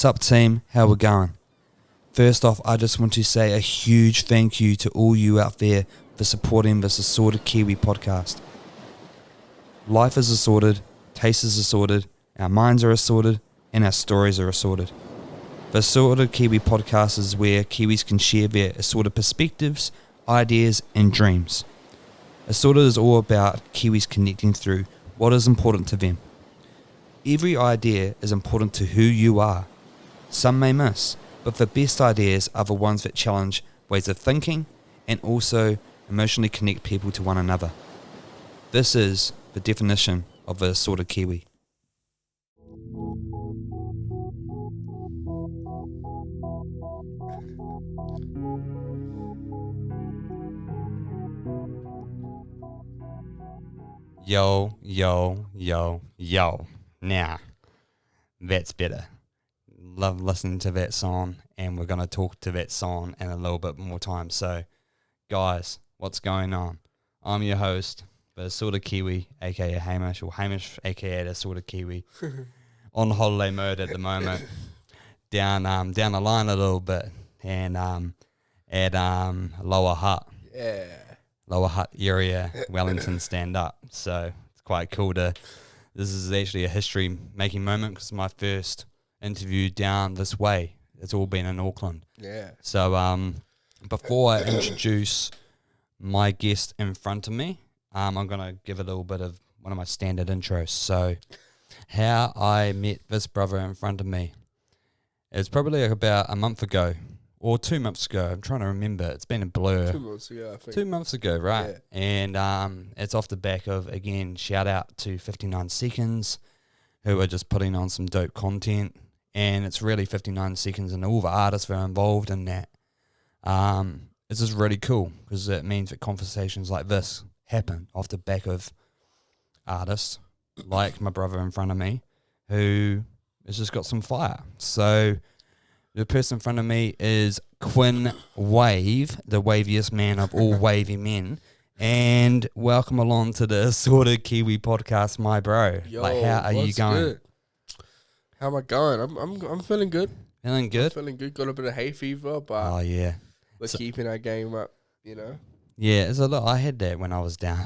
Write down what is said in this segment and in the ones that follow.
What's up, team? How we going? First off, I just want to say a huge thank you to all you out there for supporting this Assorted Kiwi podcast. Life is assorted, taste is assorted, our minds are assorted, and our stories are assorted. The Assorted Kiwi podcast is where Kiwis can share their assorted perspectives, ideas, and dreams. Assorted is all about Kiwis connecting through what is important to them. Every idea is important to who you are. Some may miss, but the best ideas are the ones that challenge ways of thinking and also emotionally connect people to one another. This is the definition of the Assorted Kiwi. Yo, yo, yo, yo. Now, that's better. Love listening to that song, and we're going to talk to that song in a little bit more time. So, guys, what's going on? I'm your host, the Assorted Kiwi, aka Hamish, or Hamish, aka the Assorted Kiwi, on holiday mode at the moment, down the line a little bit, and at Lower Hutt. Yeah. Lower Hutt area, Wellington stand up. So it's quite cool this is actually a history making moment because my first interview down this way, it's all been in Auckland. Yeah. So before I introduce my guest in front of me, I'm going to give a little bit of one of my standard intros. So how I met this brother in front of me, it's probably about a month ago. Or 2 months ago, I'm trying to remember. It's been a blur. 2 months ago, I think. 2 months ago, right? Yeah. And it's off the back of, again, shout out to 59 Seconds, who are just putting on some dope content. And it's really 59 Seconds and all the artists that are involved in that. It's just really cool because it means that conversations like this happen off the back of artists like my brother in front of me, who has just got some fire. So the person in front of me is Quinn.Wav, the waviest man of all wavy men. And welcome along to the Assorted Kiwi podcast, my bro. Yo, how are you going? Good? How am I going? I'm feeling good. Feeling good? I'm feeling good. Got a bit of hay fever, but Oh, yeah. we're keeping our game up, you know. Yeah, it's a lot. I had that when I was down,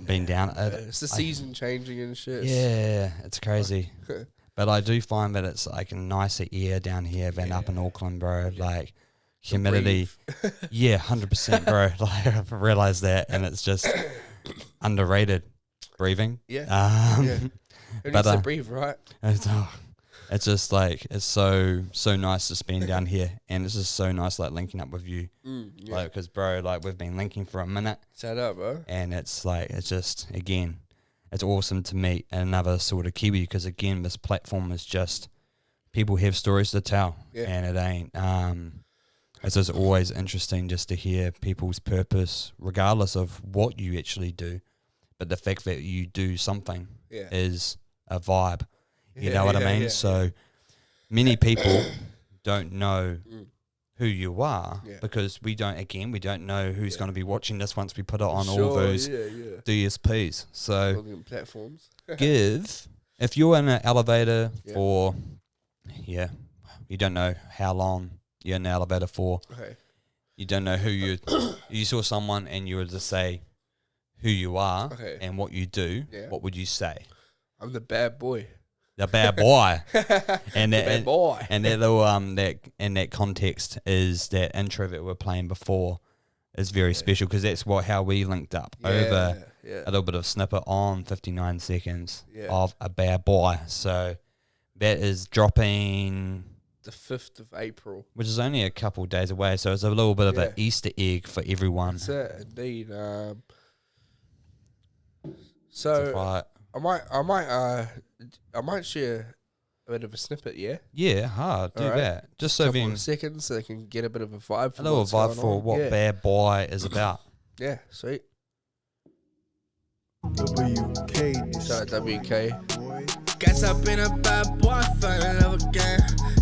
been down. It's the season changing and shit. Yeah, it's crazy. But I do find that it's like a nicer air down here than up in Auckland, bro. Like humidity. Yeah, 100%, bro. Like I've realized that, and it's just underrated breathing. Yeah. Yeah. Who needs to breathe, right? It's just like it's so nice to spend down here, and it's just so nice like linking up with you, like because bro, like we've been linking for a minute. Shout out, bro. And it's like it's just again. It's awesome to meet another sort of Kiwi because, again, this platform is just people have stories to tell, and it ain't. It's just always interesting just to hear people's purpose, regardless of what you actually do. But the fact that you do something is a vibe. You know what I mean? So many people don't know who you are because we don't know who's going to be watching this once we put it on all those DSPs. So platforms. if you're in an elevator for you don't know how long you're in the elevator for. Okay. You don't know who you saw someone and you were to say who you are and what you do. What would you say? I'm the bad boy. The bad boy. And that bad boy. And that little that in that context is that intro that we're playing before is very special because that's how we linked up over a little bit of snippet on 59 Seconds of a bad boy. So that is dropping the 5th of April, which is only a couple of days away. So it's a little bit of an Easter egg for everyone. That's it, indeed. So I might share a bit of a snippet, do that. Just so then seconds so they can get a bit of a vibe for a little vibe for what Bad Boy is about. Yeah, sweet. WK. Shout out WK. Guess I've been a bad boy, fell in love again.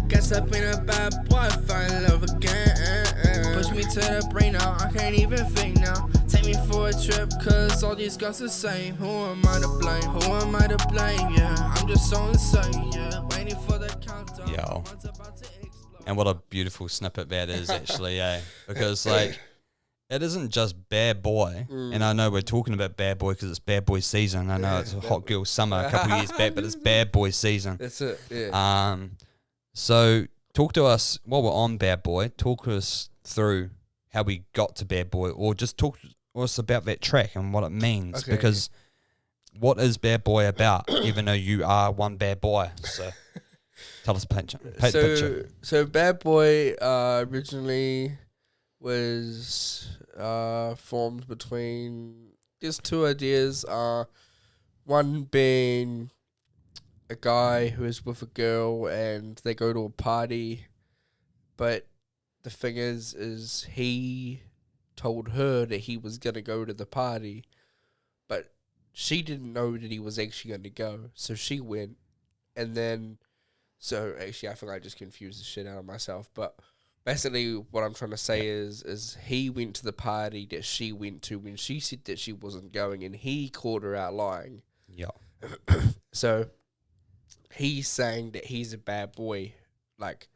Guess I've been a bad boy, fell in love again. Push me to the brain now, I can't even think now. Take me for a trip, cause all these guys the same. Who am I to blame? Who am I to blame? Yeah, I'm just so insane, yeah. Waiting for the countdown. Yo. One's about to explode. And what a beautiful snippet that is, actually, because, like, it isn't just Bad Boy. And I know we're talking about Bad Boy because it's Bad Boy season. I know it's a hot girl summer a couple of years back, but it's Bad Boy season. That's it. Yeah. So talk to us while we're on Bad Boy. Talk us through how we got to Bad Boy, or just talk to us about that track and what it means. Okay. Because what is Bad Boy about? Even though you are one bad boy, so tell us paint the picture. So Bad Boy originally was formed between just two ideas. One being a guy who is with a girl and they go to a party, but the thing is he told her that he was gonna go to the party, but she didn't know that he was actually going to go, so she went, and then, so actually I think I just confused the shit out of myself, but basically what I'm trying to say is he went to the party that she went to when she said that she wasn't going, and he caught her out lying. Yeah. So he's saying that he's a bad boy, like,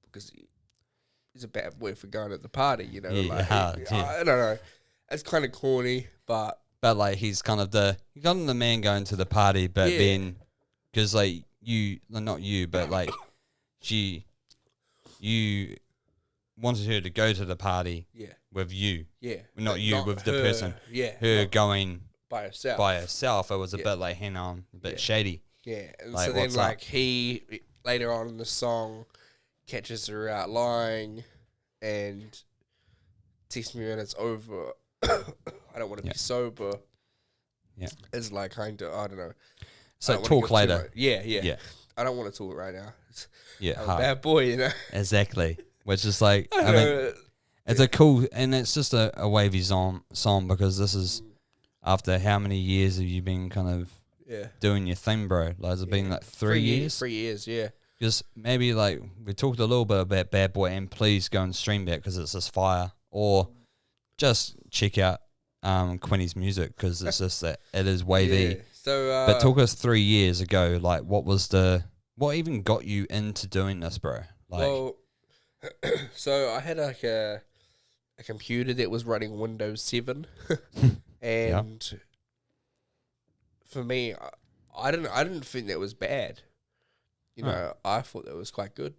because he's a bad boy for going at the party, you know? I don't know. It's kind of corny, but like, he's kind of the man going to the party, but then, because, like, not you, but, like, you wanted her to go to the party with you. Yeah. Not you, with the person. Yeah. Her going by herself. It was a bit like, hang on, a bit shady. Yeah. And like, so then, like, up? he, later on in the song, catches her out lying and texts me when it's over. I don't want to be sober. Yeah. It's like kind of, I don't know. So talk later. Yeah. I don't want to talk right now. Yeah. I'm a bad boy, you know? Exactly. Which is like, I mean, it's a cool, and it's just a wavy song because this is after how many years have you been kind of doing your thing, bro? Like, has it been like 3 years? 3 years, yeah. Because maybe, like, we talked a little bit about Bad Boy, and please go and stream that because it's just fire. Or just check out Quinny's music because it's just that it is wavy. Yeah. So, but talk us 3 years ago, like, what even got you into doing this, bro? Like, well, so I had like a computer that was running Windows 7, and for me, I didn't think that was bad. You know, I thought that was quite good.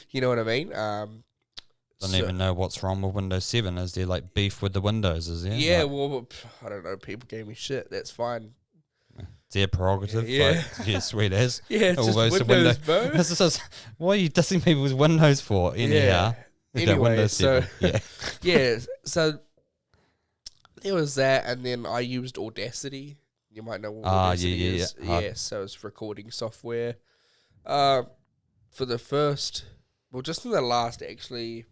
You know what I mean? Don't even know what's wrong with Windows 7. Is there like beef with the Windows? Is there? Yeah, like, well, I don't know. People gave me shit. That's fine. It's their prerogative. Yeah. Like, yeah, sweet as. Yeah, it's just Windows, bro. This is, what are you dissing people with Windows for? Anyhow. Anyway, so yeah. So there was that, and then I used Audacity. You might know what Audacity is. Yeah, so it's recording software. For the first, well, just in the last actually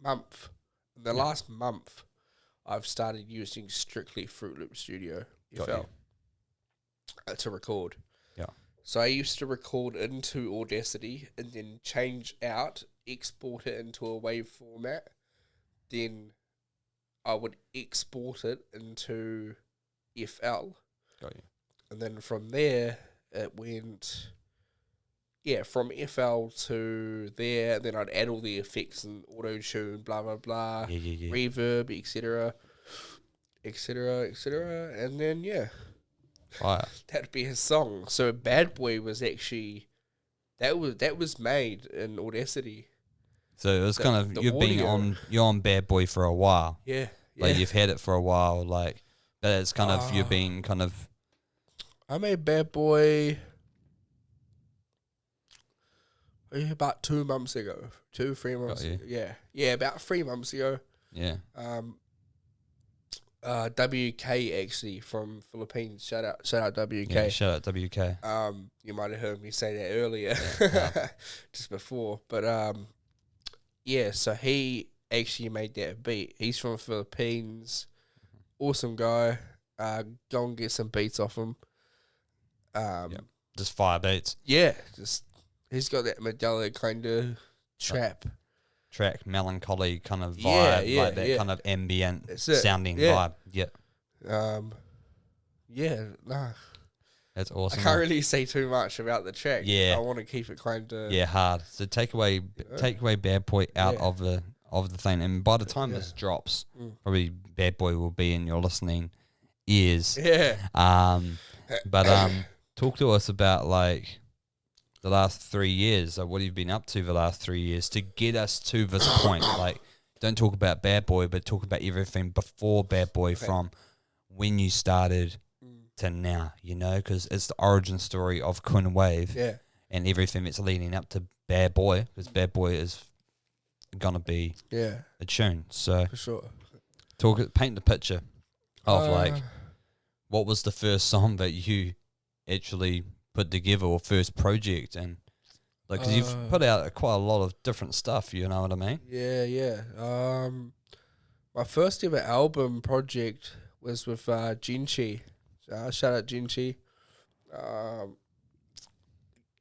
month, last month, I've started using strictly Fruit Loop Studio FL to record. Yeah. So I used to record into Audacity and then change out, export it into a WAV format. Then I would export it into FL. Got you. And then from there, it went, from FL to there. And then I'd add all the effects and auto-tune, blah, blah, blah, reverb, etc., etc., etc. And then, that'd be his song. So Bad Boy was actually, that was made in Audacity. So it was kind of, you're on Bad Boy for a while. Yeah. Like, you've had it for a while, like, but it's kind of, you've been kind of. I made Bad Boy about 2 months ago. 3 months ago. Yeah, about 3 months ago. Yeah. WK actually from Philippines. Shout out WK. Yeah, shout out WK. You might have heard me say that earlier, just before. But so he actually made that beat. He's from Philippines. Awesome guy. Go and get some beats off him. Just fire beats. Yeah, just he's got that Medalla kind of track, melancholy kind of vibe, like that kind of ambient sounding vibe. Yeah. That's I awesome. can't really say too much about the track. Yeah. I want to keep it kind of hard. So take away Bad Boy out Yeah. of the thing, and by the time this drops, probably Bad Boy will be in your listening ears. Yeah. But talk to us about like the last 3 years. Like, what have you been up to the last 3 years to get us to this point? Like, don't talk about Bad Boy, but talk about everything before Bad Boy, from when you started to now, you know, because it's the origin story of Quinn.Wav, and everything that's leading up to Bad Boy, because Bad Boy is gonna be a tune. So for sure. paint the picture of like, what was the first song that you actually put together, or first project, and like, because you've put out quite a lot of different stuff, you know what I mean? Yeah. My first ever album project was with Jinchi. Shout out Jinchi.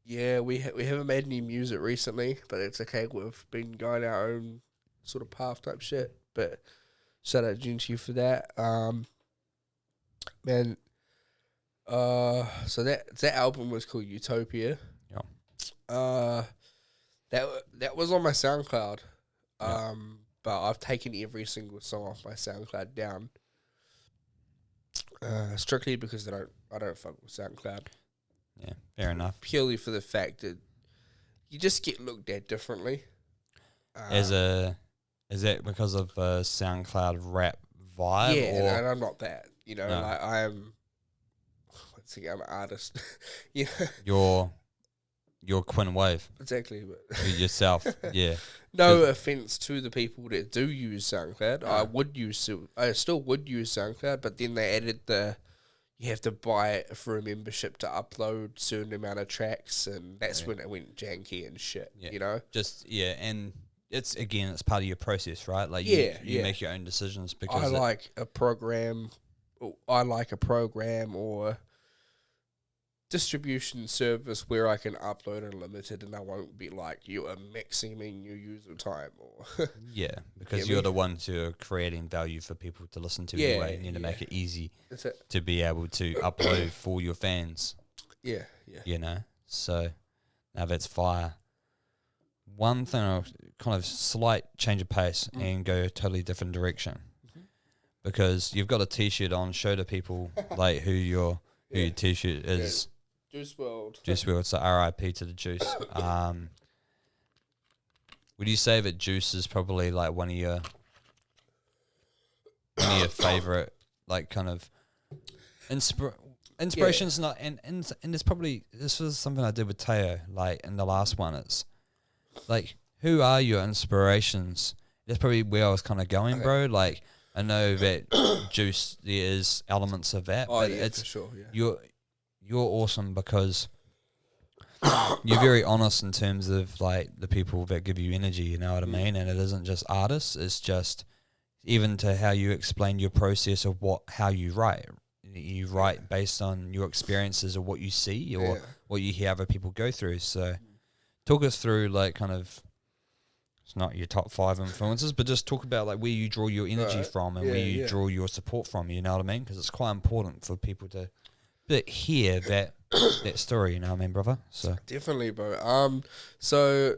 We haven't made any music recently, but it's okay. We've been going our own sort of path type shit. But shout out Jinchi for that. So that album was called Utopia. Yeah. That was on my SoundCloud. But I've taken every single song off my SoundCloud down. Strictly because I don't fuck with SoundCloud. Yeah, fair enough. Purely for the fact that you just get looked at differently. Is that because of the SoundCloud rap vibe? Yeah, and I'm not that. You know, No. like I'm an artist. You know? You're Quinn.Wav. Exactly. But You're yourself. Yeah. No offense to the people that do use SoundCloud. No. I still would use SoundCloud, but then they added you have to buy it for a membership to upload certain amount of tracks, and that's when it went janky and shit. Yeah. You know? And it's part of your process, right? Like you make your own decisions because I like a program or distribution service where I can upload unlimited and I won't be like, you are maximing your user time, or because you're the ones who are creating value for people to listen to anyway. You need to make it easy to be able to upload for your fans. Yeah. You know? So now that's fire. One thing, I'll kind of slight change of pace and go a totally different direction. Because you've got a t-shirt on, show the people like who your t-shirt is. Juice WRLD. Juice WRLD, so RIP to the Juice. Would you say that Juice is probably like one of your favorite, like, kind of inspirations? Not and it's probably, this was something I did with Teo, like in the last one. It's like, who are your inspirations? That's probably where I was kind of going, bro. Like, I know that Juice, there is elements of that, but it's for sure. Yeah. You're awesome because you're very honest in terms of like the people that give you energy, you know what I mean? And it isn't just artists, it's just even to how you explain your process of how you write. You write based on your experiences or what you see or what you hear other people go through. So talk us through like kind of, it's not your top 5 influences, but just talk about like where you draw your energy from and where you draw your support from, you know what I mean? Because it's quite important for people to hear that story, you know what I mean, brother? So definitely, bro. So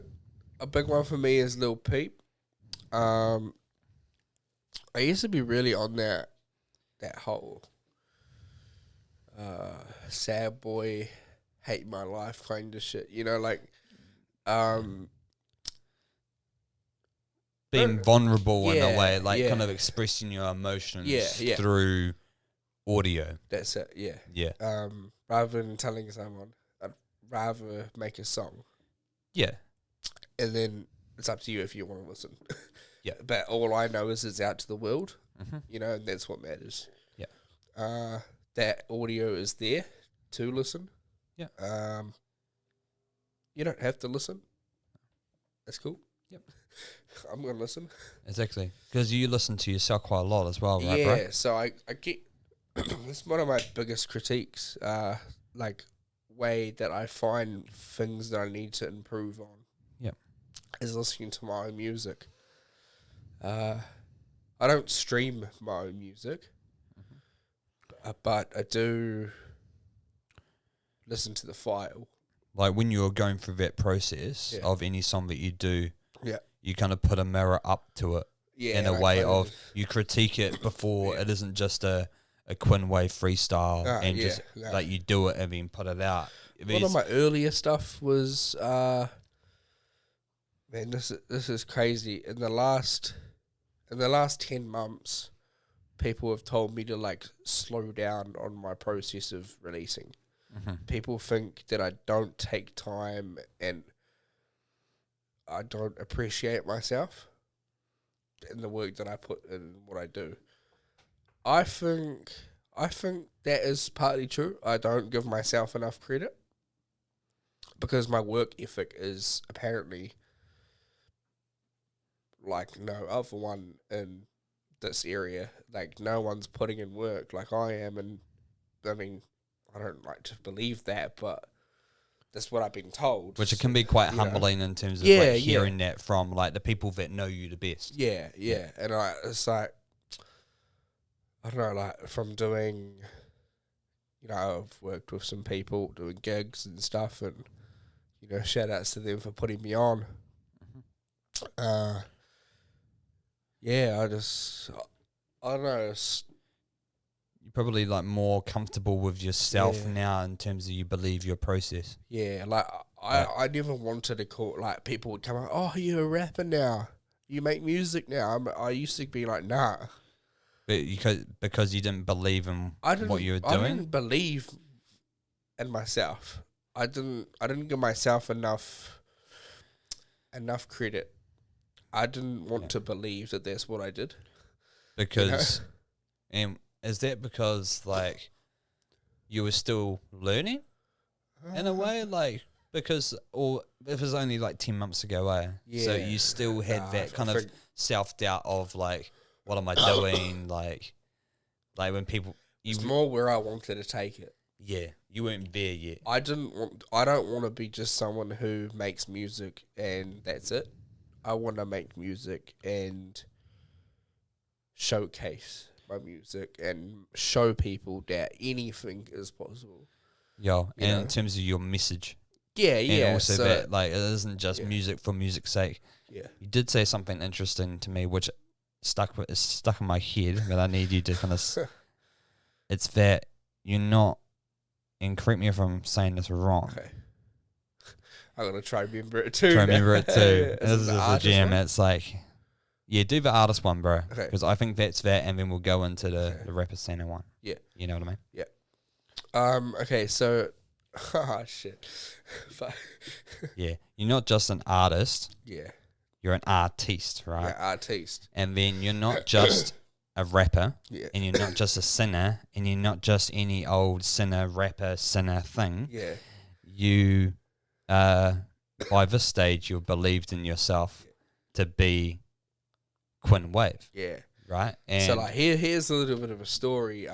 a big one for me is Lil Peep. I used to be really on that whole sad boy, hate my life kind of shit. You know, like being vulnerable in a way, like kind of expressing your emotions through audio. That's it. Yeah. Rather than telling someone, I'd rather make a song. Yeah. And then it's up to you if you want to listen. Yeah. But all I know is it's out to the world, you know, and that's what matters. Yeah. That audio is there to listen. Yeah. You don't have to listen. That's cool. Yep. I'm going to listen. Exactly. Because you listen to yourself quite a lot as well, right, bro? Yeah, so I get... It's one of my biggest critiques, like, way that I find things that I need to improve on. Yep. Is listening to my own music. I don't stream my own music, but I do listen to the file. Like when you're going through that process Yeah. of any song that you do, Yeah. you kind of put a mirror up to it Yeah, in a and I way kinda of just- you critique it before Yeah. it isn't just a Quinn.Wav freestyle and yeah, just no. like you do it and then put it out. One of my earlier stuff was man, this is crazy. In the last 10 months, people have told me to like slow down on my process of releasing. Mhm. People think that I don't take time and I don't appreciate myself in the work that I put in what I do. I think that is partly true. I don't give myself enough credit because my work ethic is apparently like no other one in this area. Like no one's putting in work like I am, and I mean, I don't like to believe that, but that's what I've been told. Which it can be quite you know. humbling in terms of Yeah, like yeah. hearing that from like the people that know you the best. Yeah, and it's like I don't know, like from doing, I've worked with some people doing gigs and stuff, and shout outs to them for putting me on. Yeah, I don't know. You're probably like more comfortable with yourself Yeah. now in terms of you believe your process. Yeah, like I never wanted to call, like people would come out, oh, you're a rapper now, you make music now. I used to be like, nah. But because you didn't believe in what you were I doing. didn't believe in myself. I didn't give myself enough credit. I didn't want to believe that that's what I did. Because, and is that because like you were still learning in a way, like because or if it was only like 10 months ago, so Yeah. you still had Nah, that kind I of think- self-doubt of like, what am I doing? like when people It's more where I wanted to take it. you weren't there yet. I don't want to be just someone who makes music and that's it. I want to make music and showcase my music and show people that anything is possible. And know? in terms of your message, Yeah, and also so, that like it isn't just yeah. music for music's sake. yeah. You did say something interesting to me, which stuck in my head, but I need you to kind of. It's that you're not, and correct me if I'm saying this wrong. Okay. I'm gonna try to remember it too. Try to remember it too. Is This it is the just a artist jam. one? It's like, do the artist one, bro. Okay. Because I think that's that, and then we'll go into the Okay. rapper Santa one. Yeah. You know what I mean? Okay, so shit. Fuck. Yeah. You're not just an artist. Yeah. You're an artiste, right? Yeah, artiste. And then you're not just a rapper, Yeah. and you're not just a singer, and you're not just any old rapper, sinner thing. Yeah. You, by this stage, you've believed in yourself to be Quinn.Wav, Yeah. right? And So like here's a little bit of a story.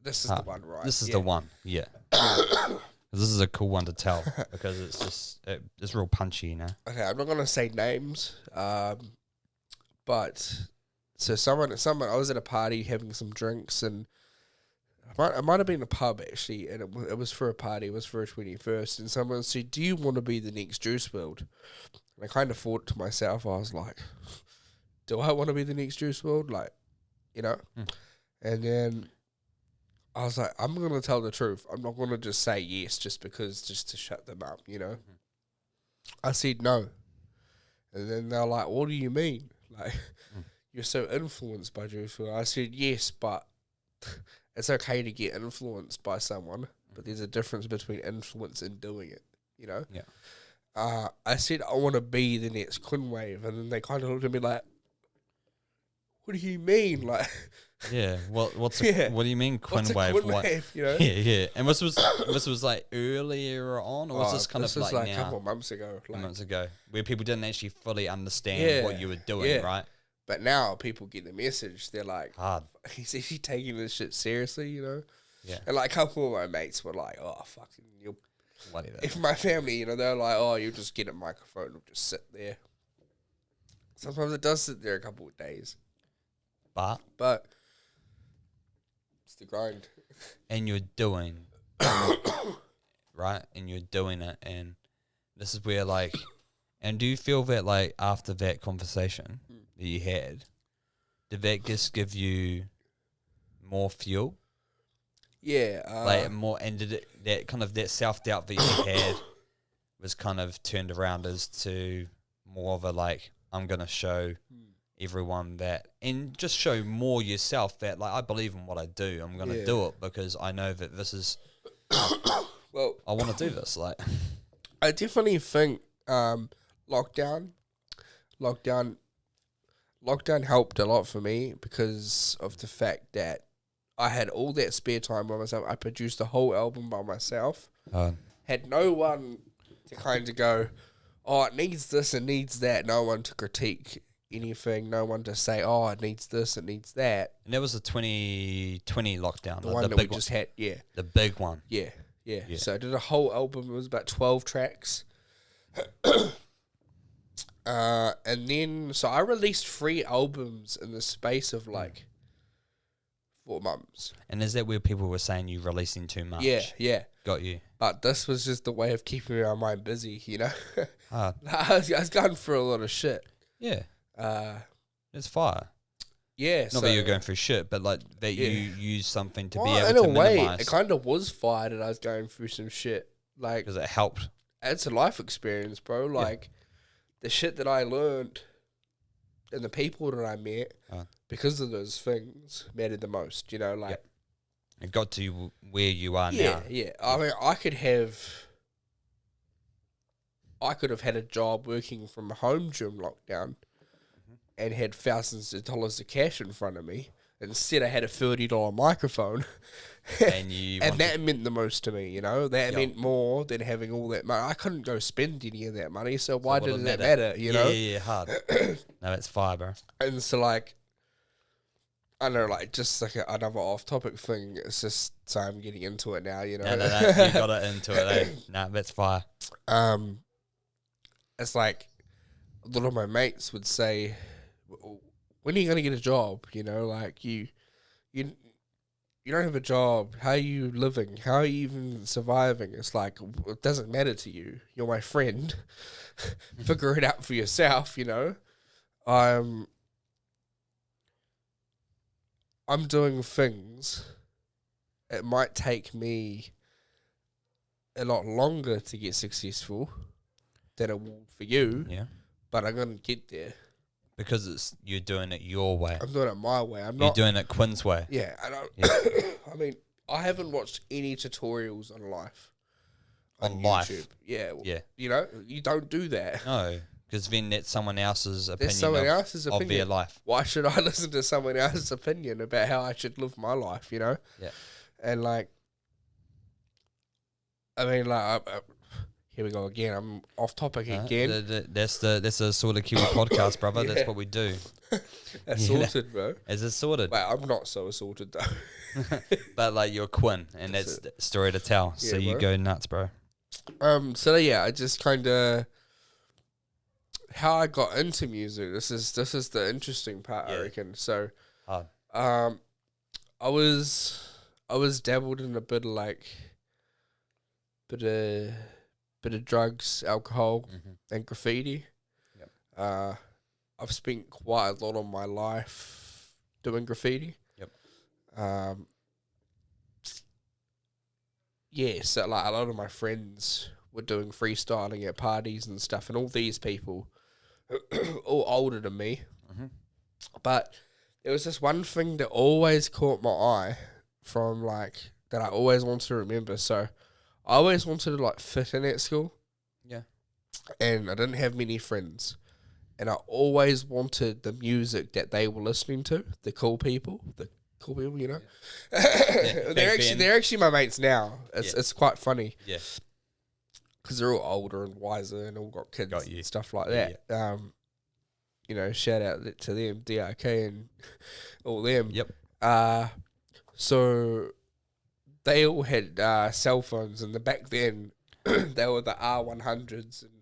This is the one, right? this is Yeah. the one, yeah. 'Cause this is a cool one to tell because it's just it's real punchy, you know. Okay, I'm not gonna say names. But so someone I was at a party having some drinks and it might have been a pub actually, and it was for a party. It was for a 21st, and someone said, "Do you want to be the next Juice WRLD?" And I kind of thought to myself, I was like, "Do I want to be the next Juice WRLD?" Like, And then I was like, "I'm gonna tell the truth. I'm not gonna just say yes just to shut them up." I said no, and then they're like, "What do you mean? Like, you're so influenced by Juice WRLD?" I said yes, but it's okay to get influenced by someone, but there's a difference between influence and doing it, Yeah. I said I want to be the next Quinn.Wav, and then they kind of looked at me like, "What do you mean?" Like, Yeah. What what do you mean what's a Quinn.Wav? Quinn.Wav, Yeah. And this was like earlier on, or was this kind this of was like a now? couple of months ago. Few Like, months ago, where people didn't actually fully understand Yeah, what you were doing, yeah. right? but now people get the message. They're like, Hard. "Is he taking this shit seriously?" Yeah. And like a couple of my mates were like, "Oh, fucking, you'll." Whatever. If my family, they're like, "Oh, you just get a microphone and just sit there." Sometimes it does sit there a couple of days, But but it's the grind. and you're doing, right? And you're doing it, and this is where like, and do you feel that like after that conversation that you had, did that just give you more fuel? Yeah. Like more, and did it, that kind of that self-doubt that you had was kind of turned around as to more of a like, I'm going to show everyone that, and just show more yourself that like, I believe in what I do. I'm going to do it because I know that this is, well, I want to do this. Like, I definitely think lockdown helped a lot for me because of the fact that I had all that spare time by myself. I produced a whole album by myself. Had no one to kind of go, oh, it needs this, it needs that. No one to critique anything. No one to say, oh, it needs this, it needs that. and that was the 2020 lockdown. The one that we just had, yeah. The big one. Yeah. So I did a whole album. It was about 12 tracks. And then, so I released 3 albums in the space of like 4 months. And is that where people were saying you releasing too much? Yeah. Got you. But this was just the way of keeping my mind busy, you know? Hard. I was going through a lot of shit. Yeah. It's fire. Yeah. Not that you're going through shit, but like that you use something to be able in to a way, minimize. it kind of was fire that I was going through some shit. Like, Because it helped. it's a life experience, bro. Like, the shit that I learned and the people that I met because of those things mattered the most, you know? Like, It got to you where you are now. Yeah. I mean, I could have had a job working from home during lockdown and had thousands of dollars of cash in front of me. Instead, I had a $30 microphone. And you and that meant the most to me, you know? That meant more than having all that money. I couldn't go spend any of that money, so why did that matter, you know? Yeah, hard. No, it's fire, bro. And so, like, I don't know, like, just like another off-topic thing. It's just, so I'm getting into it now, you know? No, you got it into it, eh? No, that's fire. It's like, a lot of my mates would say, when are you going to get a job? You know, like, you don't have a job. How are you living? How are you even surviving? It's like, it doesn't matter to you. You're my friend. Figure it out for yourself, you know? I'm doing things. It might take me a lot longer to get successful than it will for you. Yeah. But I'm going to get there. Because you're doing it your way. I'm doing it my way. You're doing it Quinn's way. Yeah, I don't. Yeah. I mean, I haven't watched any tutorials on life. On life. YouTube. Yeah. Yeah. You know, you don't do that. No, because then that's someone else's opinion. There's someone else's of opinion. their life. Why should I listen to someone else's opinion about how I should live my life? You know. Yeah. And like, I mean, like, here we go again. I'm off topic again. That's the Assorted Kiwi podcast, brother. Yeah. That's what we do. Assorted, bro. Is it sorted? Well, I'm not so assorted though. But like you're Quinn, and that's the story to tell. Yeah, so you bro. go nuts, bro. So yeah, I just kind of how I got into music. This is the interesting part, I reckon. So, I was dabbled in a bit of like bit of drugs, alcohol, and graffiti. Yep. I've spent quite a lot of my life doing graffiti. Yep. Yeah, so like a lot of my friends were doing freestyling at parties and stuff, and all these people, all older than me. But there was this one thing that always caught my eye from like that I always wanted to remember. So I always wanted to like fit in at school. Yeah. And I didn't have many friends. And I always wanted the music that they were listening to, the cool people, you know. Yeah. they're actually my mates now. It's quite funny. Yeah. Because they're all older and wiser and all got kids and stuff like that. Yeah. You know, shout out to them, DRK and all them. Yep. So they all had cell phones, and back then they were the R100s and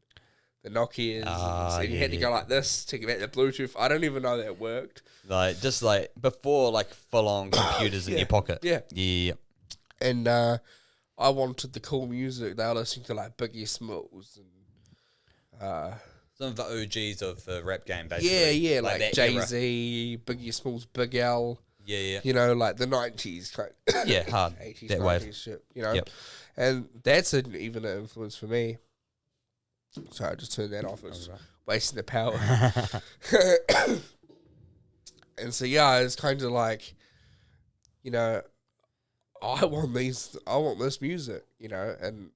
the Nokias, and you had to go like this to get the Bluetooth. I don't even know that worked. Like just like before, like full on computers in your pocket. Yeah. Yeah. And I wanted the cool music. They were listening to like Biggie Smalls and some of the OGs of the rap game, basically. yeah, like Jay era. Z, Biggie Smalls, Big L. Yeah. You know, like the 90s, kind Yeah, hard. 80s, That 90s wave. shit. You know, Yep. and that's even an influence for me. So I just turned that off. It's wasting the power. And so yeah, it's kind of like, you know, I want this music, you know, and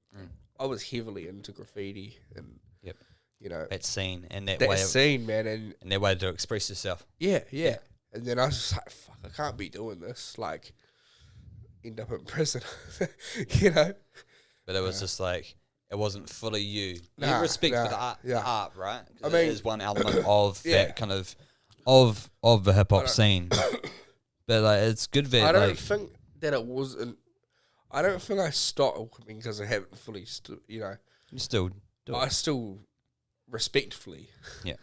I was heavily into graffiti and, Yep. you know, That scene and that that way scene, man, and that way to express yourself. yeah. And then I was just like, fuck, I can't be doing this. Like, end up in prison, you know. But it was just like, it wasn't fully you. You Nah, have respect for nah, the art, right? 'Cause I it mean, is one element of yeah. that kind of the hip hop scene. But like, it's good that I don't like think that it wasn't. I don't think I stopped because I haven't fully, you know. you still do I it. still respectfully. Yeah.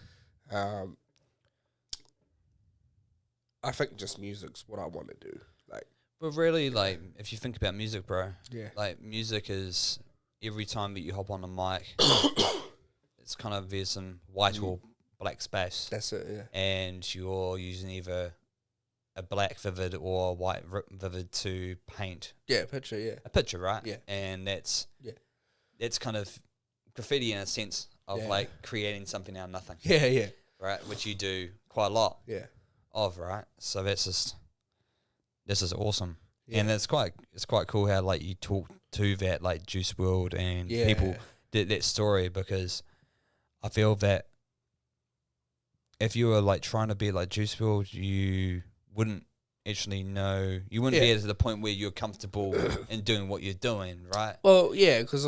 I think just music's what I want to do. Like, But really, like, if you think about music, bro, yeah, like music is every time that you hop on a mic, it's kind of there's some white or black space, that's it. Yeah, and you're using either a black vivid or a white vivid to paint yeah, picture, yeah, a picture, right? Yeah. And that's yeah, kind of graffiti in a sense of Yeah. like creating something out of nothing, yeah, right? Which you do quite a lot yeah. of, right? So this is awesome. Yeah. And it's quite cool how like you talk to that like Juice WRLD and Yeah. people did that story, because I feel that if you were like trying to be like Juice WRLD, you wouldn't actually know, you wouldn't be Yeah. at the point where you're comfortable in doing what you're doing, right? Well, yeah, because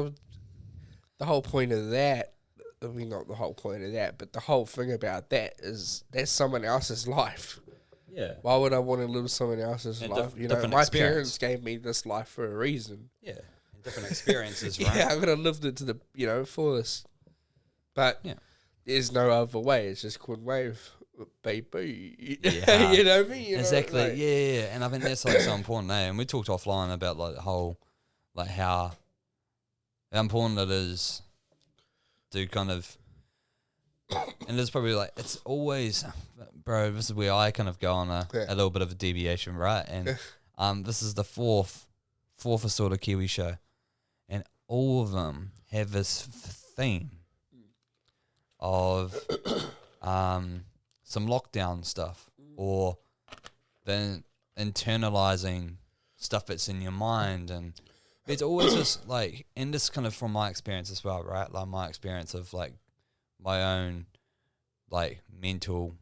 the whole point of that. I mean, not the whole point of that, but the whole thing about that is that's someone else's life. Yeah. Why would I want to live someone else's And life? You know, different my experience. parents gave me this life for a reason. Yeah. And different experiences, right? Yeah, I'm gonna live it to the fullest. But Yeah. there's no other way. It's just Quinn.Wav, baby. Yeah. You know what I mean? You know, Exactly. like- Yeah. And I think that's like so important, eh? And we talked offline about like the whole, like how important it is to kind of, and there's probably like, it's always, bro, this is where I kind of go on a little bit of a deviation, right? And this is the fourth Assorted Kiwi show, and all of them have this theme of some lockdown stuff, or then internalizing stuff that's in your mind. And it's always just like, and this kind of from my experience as well, right? Like my experience of like my own like mental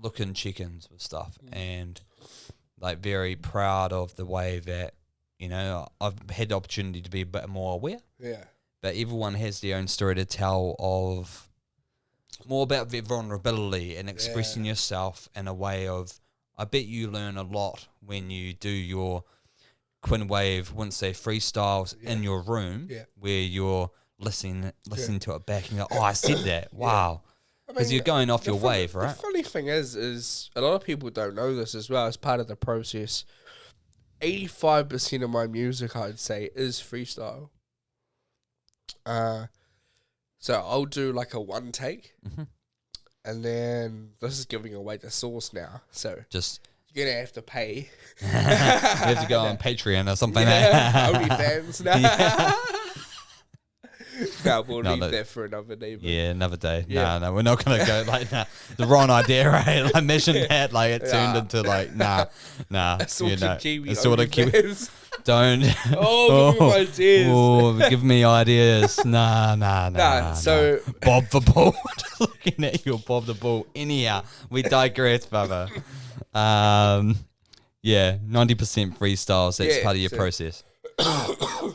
looking chickens with stuff, and like very proud of the way that, you know, I've had the opportunity to be a bit more aware. Yeah. But everyone has their own story to tell of more about their vulnerability and expressing yourself in a way of, I bet you learn a lot when you do your Quinn.Wav, wouldn't say freestyles in your room, where you're listening to it back and go, oh, I said that. Wow. Because you're going off your wave, right? The funny thing is a lot of people don't know this as well as part of the process. 85% of my music, I'd say, is freestyle. So I'll do like a one take, and then this is giving away the sauce now. So Just you're gonna have to pay. you have to go on Patreon or something. Yeah, OnlyFans. Yeah. No, we'll No, leave no. that for another day. But Yeah, another day. Yeah. No, we're not gonna go like nah. The wrong idea, right? Like mission that, like it turned into like nah. Assorted Kiwi. Assorted Kiwi. OnlyFans. Don't. Oh, give me ideas. Oh, give me ideas. Nah. So Bob the Bull. Looking at you, Bob the Bull. Anyhow, we digress, brother. Yeah, 90% freestyles. That's Yeah, part of your so- process. sorry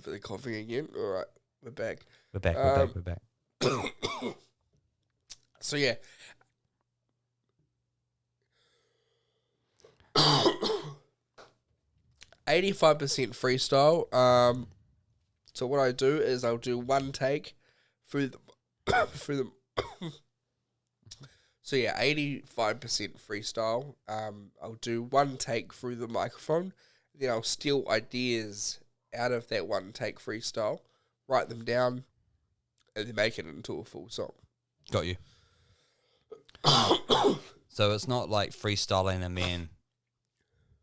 for the coughing again. All right, we're back. We're back. So yeah. $85% freestyle. So what I do is I'll do one take through the So yeah, 85% freestyle. I'll do one take through the microphone, then I'll steal ideas out of that one take freestyle, write them down, and then make it into a full song. Got you. So it's not like freestyling and then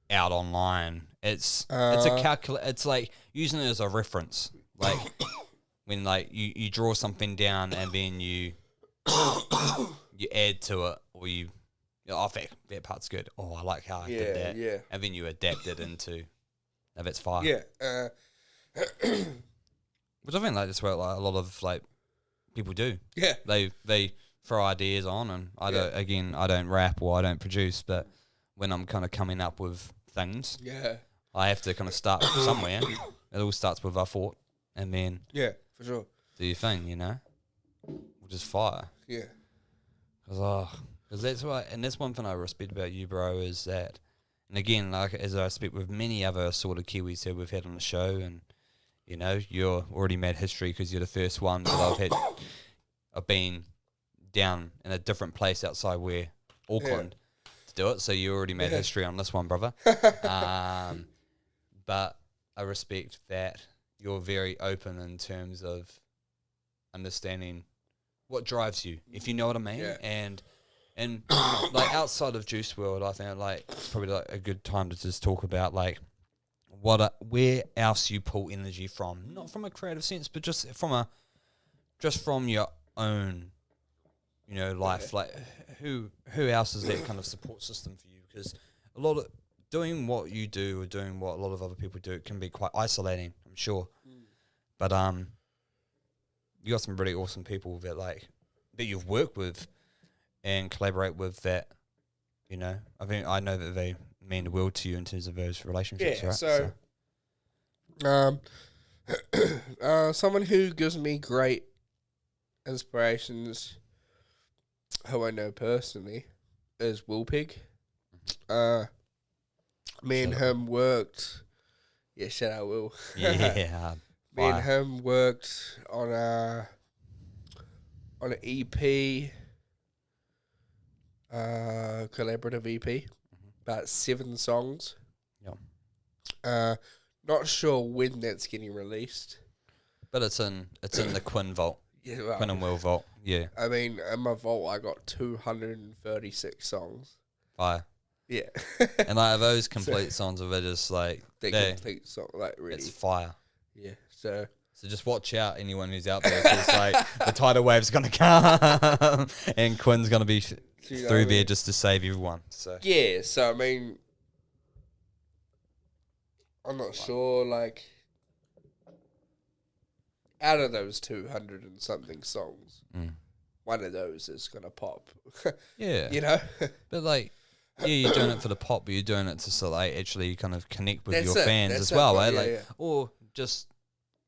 out online. It's a it's like using it as a reference. Like when like you draw something down and then you add to it, or you oh, that part's good. Oh, I like how I did that. Yeah. And then you adapt it into if it's fire. Yeah. Which I think like that's what like a lot of like people do. Yeah. They throw ideas on, and I don't rap or I don't produce, but when I'm kind of coming up with things, I have to kind of start somewhere. It all starts with a thought, and then for sure, do your thing, you know, which is fire. Yeah, because that's why, and that's one thing I respect about you, bro, is that, and again, like as I speak with many other assorted Kiwis that we've had on the show, and you know, you're already made history because you're the first one that I've been down in a different place outside where Auckland to do it, so you already made history on this one, brother. But I respect that you're very open in terms of understanding what drives you, if you know what I mean. And like outside of Juice World, I think like it's probably like a good time to just talk about like where else you pull energy from, not from a creative sense, but just from your own, you know, life. Like who else is that kind of support system for you? Because a lot of doing what you do or doing what a lot of other people do, it can be quite isolating, I'm sure. But you got some really awesome people that you've worked with and collaborate with that, you know. I know that they mean the world to you in terms of those relationships, right? So someone who gives me great inspirations, who I know personally, is Will Pig. Me and him worked. Yeah, shout out Will. Yeah. Me and him worked on an EP, collaborative EP, about 7 songs. Yeah. Not sure when that's getting released, but it's in the Quinn vault. Yeah, well, Quinn.Wav vault. Yeah. I mean, in my vault, I got 236 songs. Fire. Yeah. And like those complete songs of it is like they're complete song, like really. It's fire. Yeah. So just watch out, anyone who's out there, because like the tidal wave's gonna come, and Quinn's gonna be through there just to save everyone. So yeah. So I mean, I'm not sure. Like, out of those 200 and something songs, one of those is gonna pop. Yeah. You know. But like. Yeah, you're doing it for the pop, but you're doing it to sort of like actually kind of connect with your fans as well, right? Or just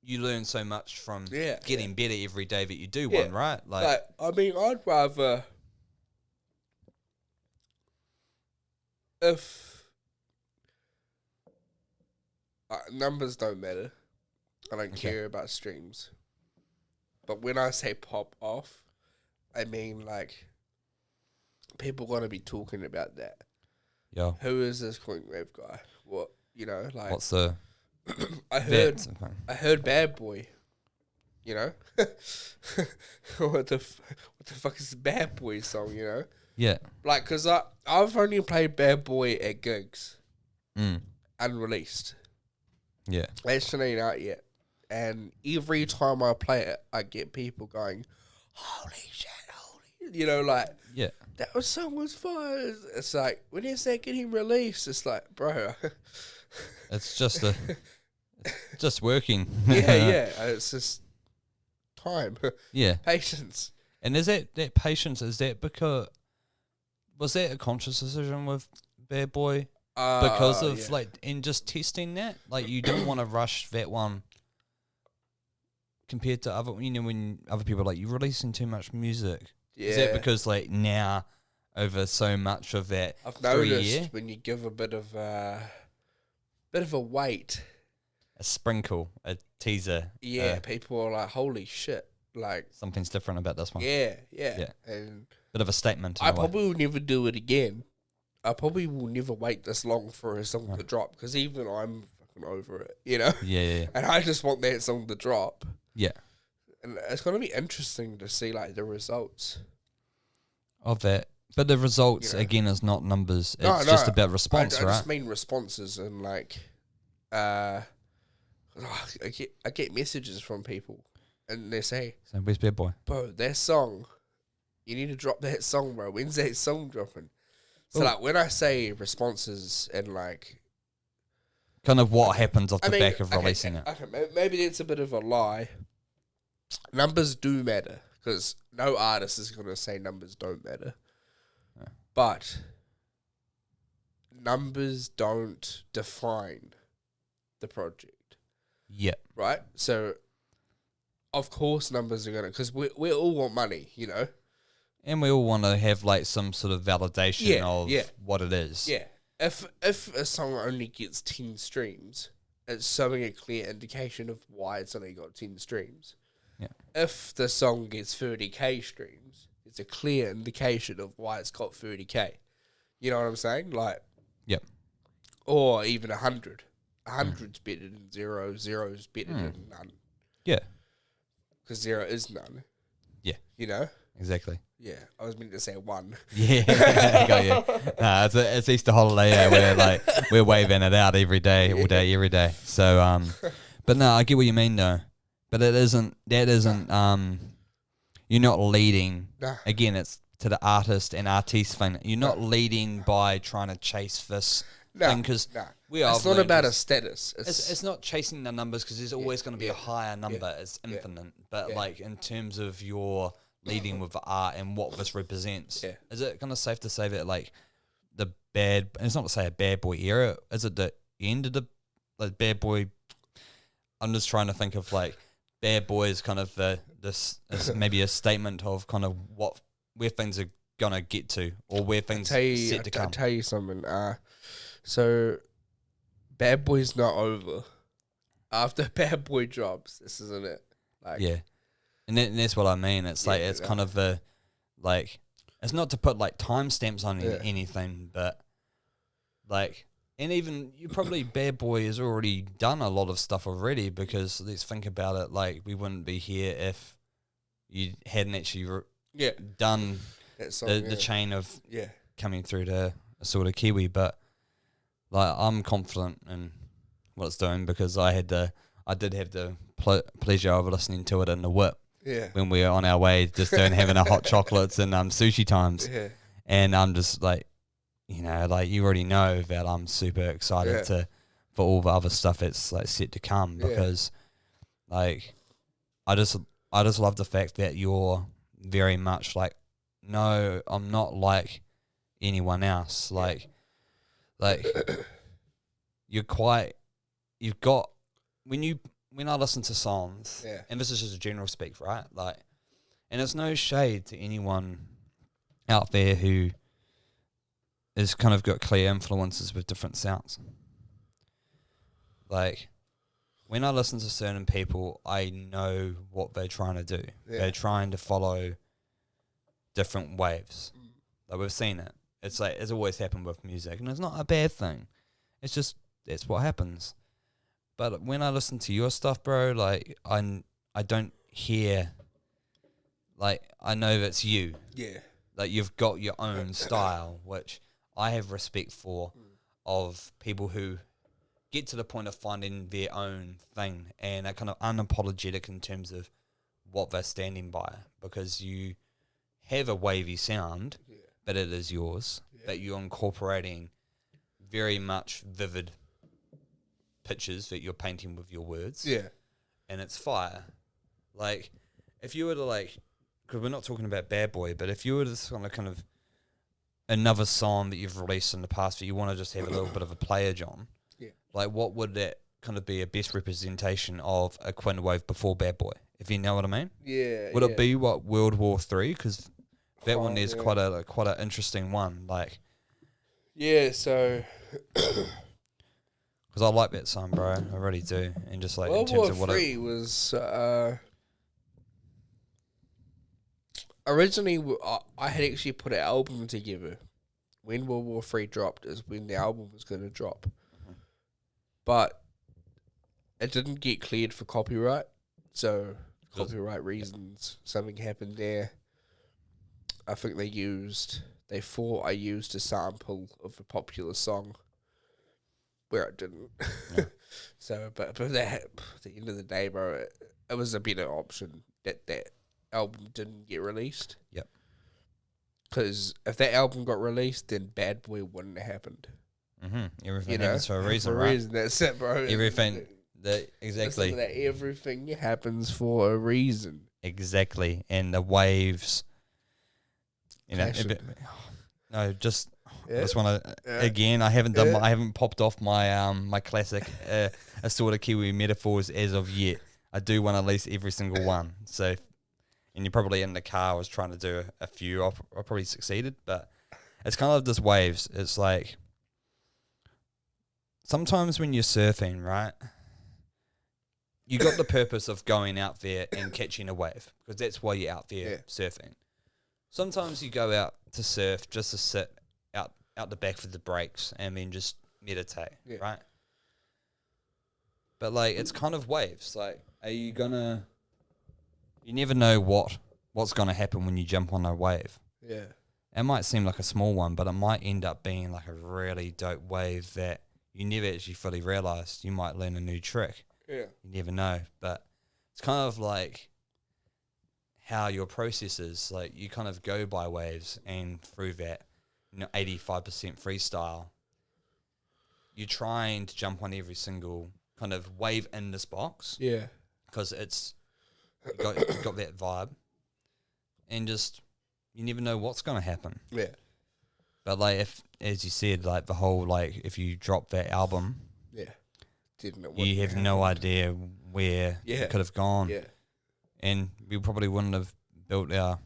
you learn so much from getting better every day that you do one, right? Like, I mean, I'd rather if numbers don't matter. I don't care about streams. But when I say pop off, I mean like people gonna be talking about that. Yeah. Who is this Quinn.Wav guy? What, you know, like what's the I heard Bad Boy. You know? what the fuck is the Bad Boy song, you know? Yeah. Like, cause I've only played Bad Boy at gigs. Unreleased. Yeah. It's not out yet. And every time I play it, I get people going, holy shit, you know, like, yeah, that song was fire. It's like, when is that getting released? It's like, bro. It's just just working. Yeah. It's just time. Yeah. Patience. And is that patience, is that because, was that a conscious decision with Bad Boy? Because of, like, and just testing that? Like, you don't want to rush that one compared to other, you know, when other people are like, you're releasing too much music. Yeah. Is that because, like, now, over so much of that I've noticed when you give a bit of a weight, a sprinkle, a teaser. Yeah, people are like, holy shit. Like, something's different about this one. Yeah. Yeah. And bit of a statement. I probably will never do it again I probably will never wait this long for a song to drop, because even I'm fucking over it, you know? Yeah. And I just want that song to drop. Yeah. And it's going to be interesting to see, like, the results of that. But the results, again, is not numbers. It's just about response, right? I just mean responses, and, like, I get messages from people, and they say, So where's Bad Boy? bro, that song, you need to drop that song, bro. When's that song dropping? So, like, when I say responses and, like... Kind of what happens off the back of releasing it. Okay, maybe that's a bit of a lie. Numbers do matter, because no artist is going to say numbers don't matter. Yeah. But numbers don't define the project. Yeah. Right? So, of course numbers are going to... Because we all want money, you know? And we all want to have, like, some sort of validation of what it is. Yeah. If a song only gets 10 streams, it's showing a clear indication of why it's only got 10 streams. Yeah. If the song gets 30k streams, it's a clear indication of why it's got 30k. You know what I'm saying? Like, yep. Or even 100. 100's better than 0. 0's better than none. Yeah. Because 0 is none. Yeah. You know? Exactly. Yeah, I was meant to say 1. Yeah, got you. Nah, it's Easter holiday. We're waving it out every day, all day, every day. So, but no, I get what you mean though. But that isn't. You're not leading. Nah. Again, it's to the artist and artiste thing. You're not leading by trying to chase this thing, because it's not about a status. It's not chasing the numbers, because there's always going to be a higher number. It's infinite. But like in terms of your leading with the art and what this represents, is it kind of safe to say that like the bad? And it's not to say a bad boy era. Is it the end of the bad boy? I'm just trying to think of like bad boy is kind of this is maybe a statement of kind of where things are gonna get to, or where things are set to come. I'll tell you something. So Bad Boy's not over. After Bad Boy drops, this isn't it. Like, yeah. And that's what I mean. It's like it's kind of the like, it's not to put like timestamps on anything, but like, and even you probably Bad Boy has already done a lot of stuff already, because let's think about it. Like, we wouldn't be here if you hadn't actually done the chain of coming through to Assorted Kiwi. But like, I'm confident in what it's doing, because I did have the pleasure of listening to it in the whip. Yeah. When we were on our way, just having our hot chocolates and sushi times. Yeah. And I'm just like, like you already know that I'm super excited for all the other stuff that's like set to come, because like I just love the fact that you're very much like, no, I'm not like anyone else. Like you've got when I listen to songs, and this is just a general speak, right? Like, and it's no shade to anyone out there who is kind of got clear influences with different sounds. Like, when I listen to certain people, I know what they're trying to do. Yeah. They're trying to follow different waves. Like, we've seen it. It's like, it's always happened with music, and it's not a bad thing. It's just, that's what happens. But when I listen to your stuff, bro, like, I don't hear, like, I know that's you. Yeah. Like, you've got your own style, which I have respect for, of people who get to the point of finding their own thing and are kind of unapologetic in terms of what they're standing by, because you have a wavy sound, but it is yours, but you're incorporating very much vivid pictures that you're painting with your words. Yeah. And it's fire. Like, if you were to, like, because we're not talking about Bad Boy, but if you were to kind of another song that you've released in the past that you want to just have a little bit of a playage on, like, what would that kind of be a best representation of a Quinn.Wav before Bad Boy, if you know what I mean? Yeah. Would it be World War 3? Because that one is quite an interesting one. Like, yeah, so because I like that song, bro. I really do. And just like World in terms War of what III was originally I had actually put an album together when World War III dropped is when the album was going to drop. But it didn't get cleared for copyright. So, copyright reasons, something happened there. I think they thought I used a sample of a popular song where I didn't. Yeah. So, but that, at the end of the day, bro, it was a better option that album didn't get released. Yep. Because if that album got released, then Bad Boy wouldn't have happened. Everything happens for a reason, right? That's it, bro. Everything, exactly. Everything happens for a reason. Exactly. And the waves, you know. I just want to, again, I haven't popped off my my classic Assorted Kiwi metaphors as of yet. I do want at least every single one. So, and you're probably in the car, I was trying to do a few. I probably succeeded, but it's kind of just waves. It's like, sometimes when you're surfing, right, you got the purpose of going out there and catching a wave, because that's why you're out there surfing. Sometimes you go out to surf just to sit out the back for the breaks and then just meditate, right? But like, it's kind of waves. Like, are you gonna? You never know what's gonna happen when you jump on a wave. Yeah. It might seem like a small one, but it might end up being like a really dope wave that you never actually fully realized. You might learn a new trick. Yeah. You never know. But it's kind of like how your process is. Like, you kind of go by waves, and through that, 85% freestyle, you're trying to jump on every single kind of wave in this box. Yeah. Because it's got that vibe. And just, you never know what's going to happen. Yeah. But like, if, as you said, like the whole, like, if you drop that album, you have no idea where it could have gone. Yeah. And we probably wouldn't have built our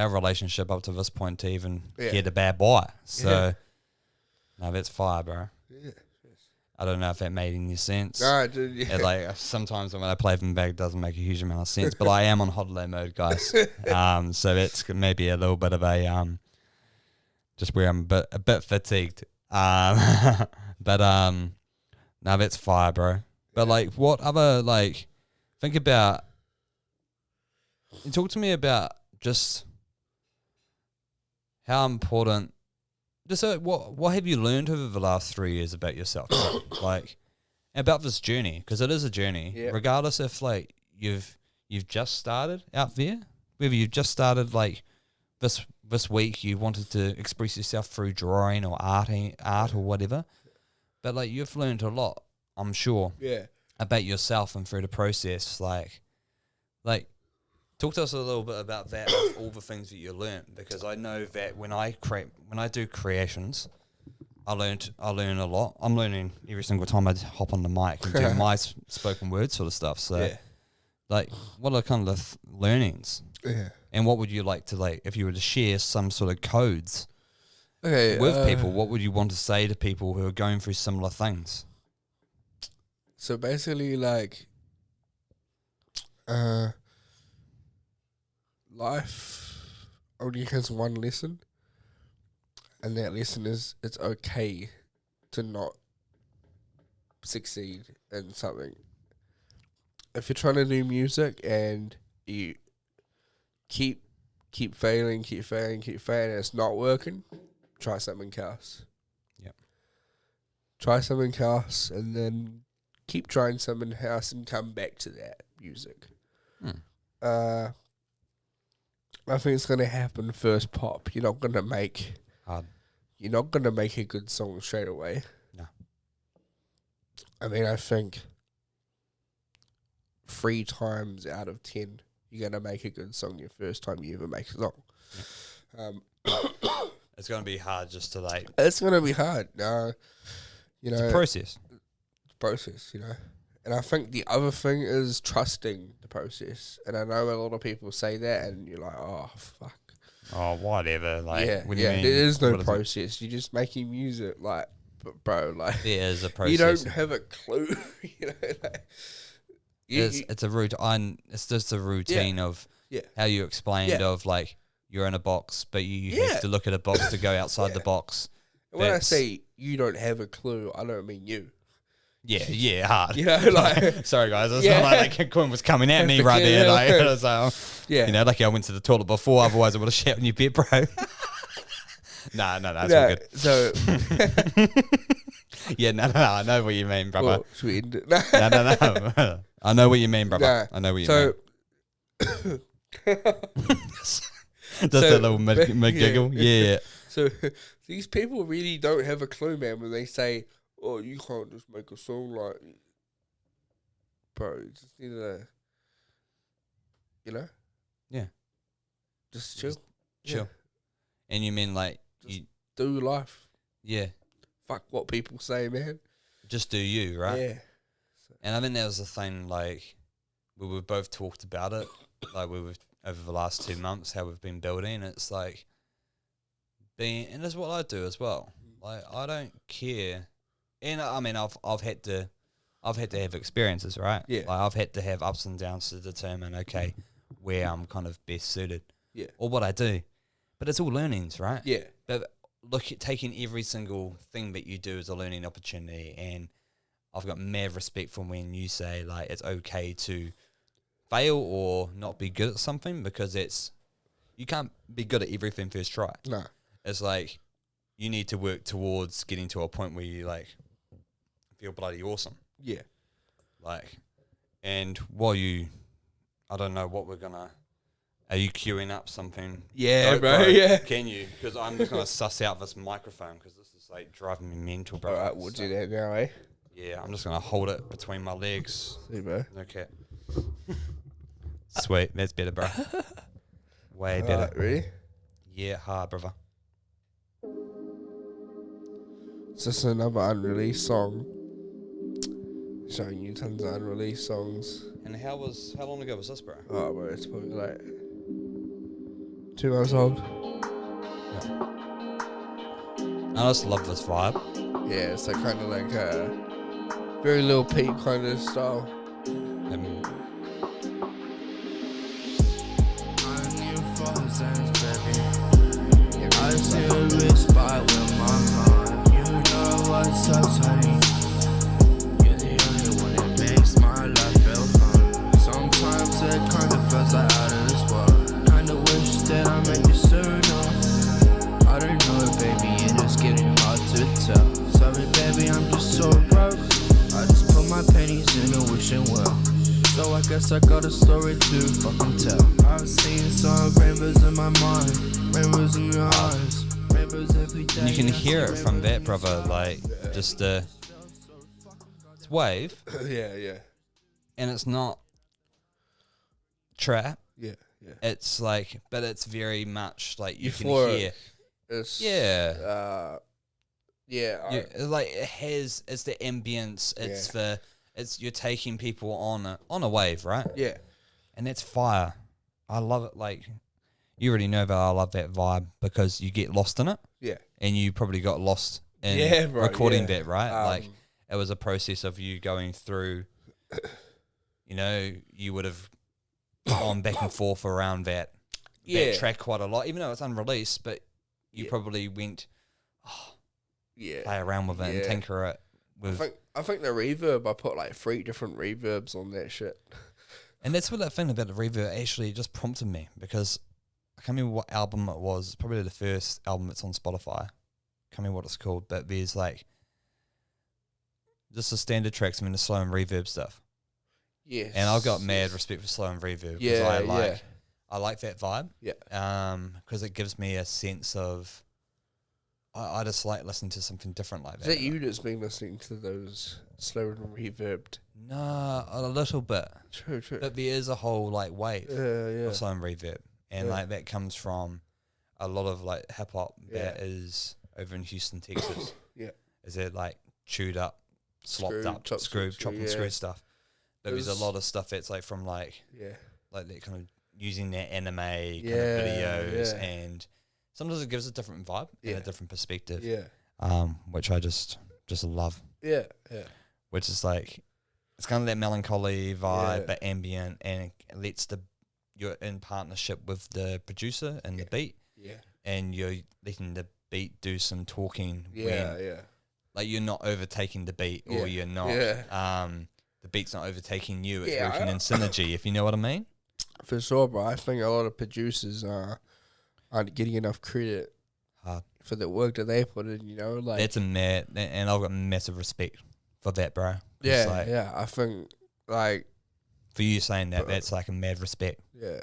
relationship up to this point to even hear the Bad Boy. So, no, that's fire, bro. Yeah. I don't know if that made any sense. No, it did, yeah. Like, sometimes when I play them back, it doesn't make a huge amount of sense. But I am on holiday mode, guys. So that's maybe a little bit of a just where I'm a bit fatigued. But no, that's fire, bro. But like, what other, like, think about. Talk to me about just how important. Just what have you learned over the last 3 years about yourself, like about this journey? Because it is a journey, regardless if like you've just started out there, whether you've just started like this week, you wanted to express yourself through drawing or art or whatever, but like you've learned a lot, I'm sure, about yourself and through the process, like. Talk to us a little bit about that, of all the things that you learn, because I know that when I do creations, I learn a lot. I'm learning every single time I hop on the mic and do my spoken word sort of stuff. So, like, what are kind of the learnings? Yeah. And what would you like to, like, if you were to share some sort of codes with people, what would you want to say to people who are going through similar things? So basically, like, life only has one lesson, and that lesson is it's okay to not succeed in something. If you're trying to do music and you keep failing, and it's not working, try something else. Yep. Try something else, and then keep trying something else and come back to that music. I think it's gonna happen first pop. You're not gonna make a good song straight away. No. I mean, I think 3 times out of 10 you're gonna make a good song your first time you ever make a song. Yeah. It's gonna be hard just to like. It's gonna be hard. It's a process. And I think the other thing is trusting the process. And I know a lot of people say that, and you're like, oh, fuck. Oh, whatever. Like, what do you mean? There is no process. You're just making music. Like, but bro, like, there is a process. You don't have a clue. It's a routine. It's just a routine of how you explained of like you're in a box, but you have to look at a box to go outside the box. When I say you don't have a clue, I don't mean you. Yeah, hard. You know, like sorry guys, it's not like Quinn was coming at me right there. Like, it was, you know, lucky I went to the toilet before, otherwise I would have shat on your bed, bro. No, that's all good. So yeah, no, I know what you mean, brother. well, should we end it? No. I know what you mean, brother. I know what you mean. Just a little mid giggle. Yeah. So these people really don't have a clue, man, when they say, "Oh, you can't just make a song like," bro. You just need to, you know, just chill, chill. And you mean like just do life? Yeah. Fuck what people say, man. Just do you, right? Yeah. And I think that was the thing, like, we've both talked about it, like, over the last 2 months, how we've been building. It's like, and that's what I do as well. Like, I don't care. And I mean, I've had to have experiences, right? Yeah. Like, I've had to have ups and downs to determine, okay, where I'm kind of best suited. Yeah. Or what I do. But it's all learnings, right? Yeah. But look at taking every single thing that you do as a learning opportunity, and I've got mad respect for when you say, like, it's okay to fail or not be good at something, because you can't be good at everything first try. No. It's like you need to work towards getting to a point where you, like, feel bloody awesome. Yeah. Like, and I don't know what we're gonna. Are you queuing up something? Yeah, Dope, bro. Yeah. Can you? Because I'm just gonna suss out this microphone because this is like driving me mental, bro. All right, we'll do that now, eh? Yeah, I'm just gonna hold it between my legs. See, bro. Okay. Sweet, that's better, bro. Way better. Right, ready? Yeah, hard, brother. It's just another unreleased song. Showing you tons of unreleased songs. And how long ago was this, bro? Oh, bro, it's probably like 2 months old. Yeah. I just love this vibe. Yeah, it's like kind of like very Lil Peep kind of style. I see a red spot with my mind. You know what's up, honey. You're the only one that makes my life feel fun. Sometimes it kinda feels like out of this world. Kinda wish that I met you sooner. I don't know, baby, it is getting hard to tell. Sorry, baby, I'm just so broke. I just put my pennies in a wishing well. So I guess I got a story to fucking tell. I've seen some rainbows in my mind, rainbows in your eyes, rainbows every day. And you can hear it from that, brother. Like, just it's wave, Yeah. and it's not trap. Yeah. It's like, but it's very much like you can Euphoric. hear. It's Yeah. Like it's the ambience. It's you're taking people on a wave, right? Yeah. And that's fire. I love it. Like, you already know that I love that vibe because you get lost in it. Yeah. And you probably got lost in recording that, right? Like, it was a process of you going through, you know, you would have gone back and forth around that track quite a lot, even though it's unreleased, but you probably went, play around with it and tinker it with. I think the reverb, I put like 3 different reverbs on that shit. And that's what that thing about the reverb actually just prompted me, because I can't remember what album it was. It's probably the first album that's on Spotify. Can't remember what it's called, but there's like just the standard tracks, the slow and reverb stuff. Yes. And I've got mad respect for slow and reverb because I like that vibe. Yeah. Because it gives me a sense of I just like listening to something different like that. Is that you that's been listening to those slow and reverbed? No, a little bit. True. But there is a whole like wave Yeah. of slow and reverb. And like that comes from a lot of like hip hop that is over in Houston, Texas. Yeah. Is it like chewed up, slopped Screwed, up, chopped, screwed, chopped and screwed stuff. But there's a There's- lot of stuff that's like from like that kind of using that anime kind of videos, and sometimes it gives a different vibe and a different perspective. Which I just love. Yeah. Which is like, it's kind of that melancholy vibe, but ambient, and it lets the you're in partnership with the producer and the beat, and you're letting the beat do some talking. Like you're not overtaking the beat, or you're not. The beat's not overtaking you. It's working in synergy. If you know what I mean. For sure, bro. I think a lot of producers aren't getting enough credit for the work that they put in. You know, like that's and I've got massive respect for that, bro. I think like for you saying that, that's like a mad respect. Yeah.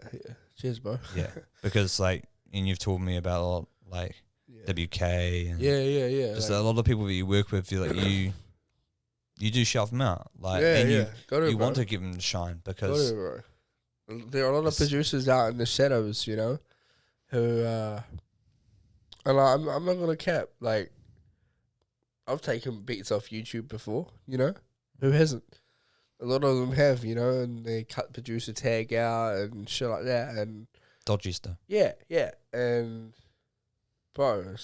Cheers, bro. Yeah, because like, and you've told me about a lot, like WK. And just like, a lot of people that you work with, you're like you do shout them out, like, and you want to give them the shine because. There are a lot of producers out in the shadows, you know, who, and I'm not gonna cap. Like, I've taken beats off YouTube before, you know, who hasn't? A lot of them have, you know, and they cut producer tag out and shit like that, and dodgy stuff. Yeah, and bro,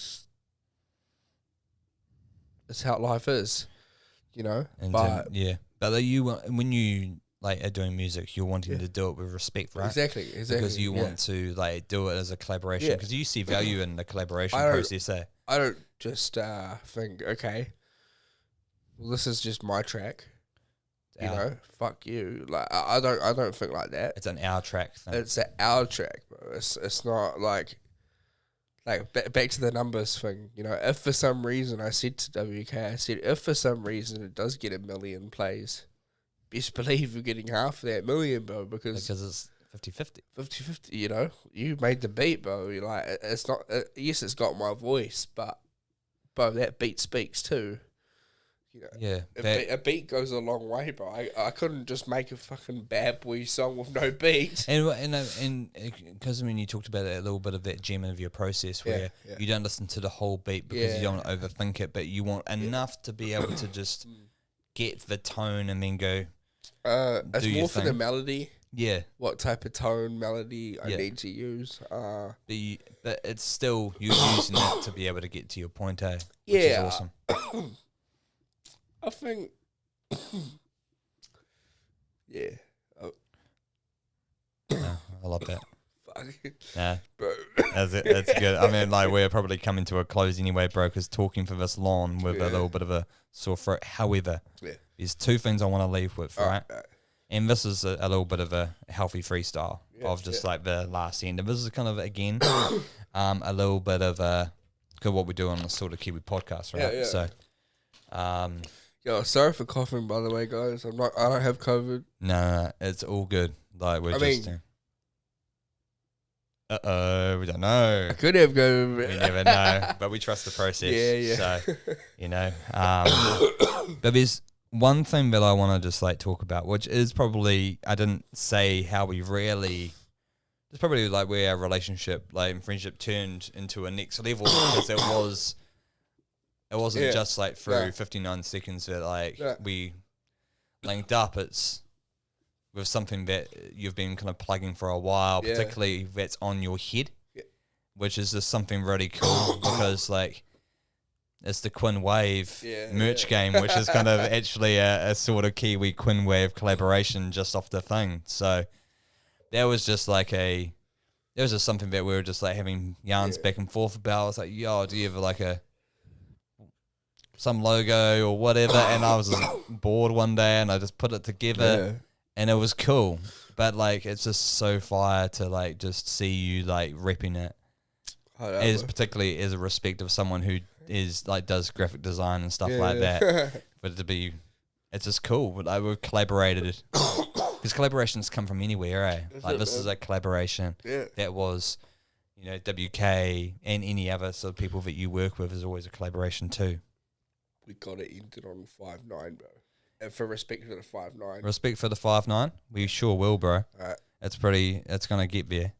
it's how life is, you know. And but but like when you like are doing music, you're wanting to do it with respect, right? Exactly. Because you want to like do it as a collaboration, because you see value in the collaboration process. I don't just think, okay, well, this is just my track. You know, fuck you. Like I don't think like that. It's an our track thing. It's an our track, bro. It's not like back to the numbers thing. You know, if for some reason I said to WK, if for some reason it does get 1 million plays, best believe you're getting half of that million, bro, because it's 50-50. 50-50, you know? You made the beat, bro. You're like, it's not... yes, it's got my voice, but that beat speaks too. You know, a beat goes a long way, bro. I couldn't just make a fucking bad boy song with no beat. And because, I mean, you talked about a little bit of that gem of your process where you don't listen to the whole beat because you don't want to overthink it, but you want enough to be able to just get the tone and then go... it's more for the melody. Yeah. What type of tone, melody I need to use. But it's still, you're using it to be able to get to your point, Which is awesome. I think... I love that. Fuck. Bro. That's good. I mean, like, we're probably coming to a close anyway, bro, because talking for this long with a little bit of a sore throat. However, there's two things I want to leave with, right? And this is a little bit of a healthy freestyle of just like the last end. And this is kind of, again, a little bit of what we do on the Assorted Kiwi podcast, right? So, yo, sorry for coughing, by the way, guys. I don't have COVID. No, it's all good. Like, we don't know. I could have COVID. We never know, but we trust the process. So, you know, but there's one thing that I want to just like talk about, which is probably, I didn't say how we really, it's probably like where our relationship, like and friendship turned into a next level, because it wasn't just like through 59 seconds that like we linked up. It's with something that you've been kind of plugging for a while, particularly that's on your head, which is just something really cool because like it's the Quinn.Wav merch game, which is kind of actually a sort of Kiwi Quinn.Wav collaboration just off the thing. So that was just like something that we were just like having yarns back and forth about. I was like, yo, do you have like some logo or whatever? And I was just bored one day and I just put it together. And it was cool, but like it's just so fire to like just see you like repping it, particularly as a respect of someone who is like does graphic design and stuff like that. But it's just cool. But like we've collaborated because collaborations come from anywhere, eh? This is a collaboration that was, you know, WK and any other sort of people that you work with is always a collaboration too. We got it ended on 5'9", bro. And for respect for the 5'9". Respect for the 5'9", we sure will, bro. It's gonna get there.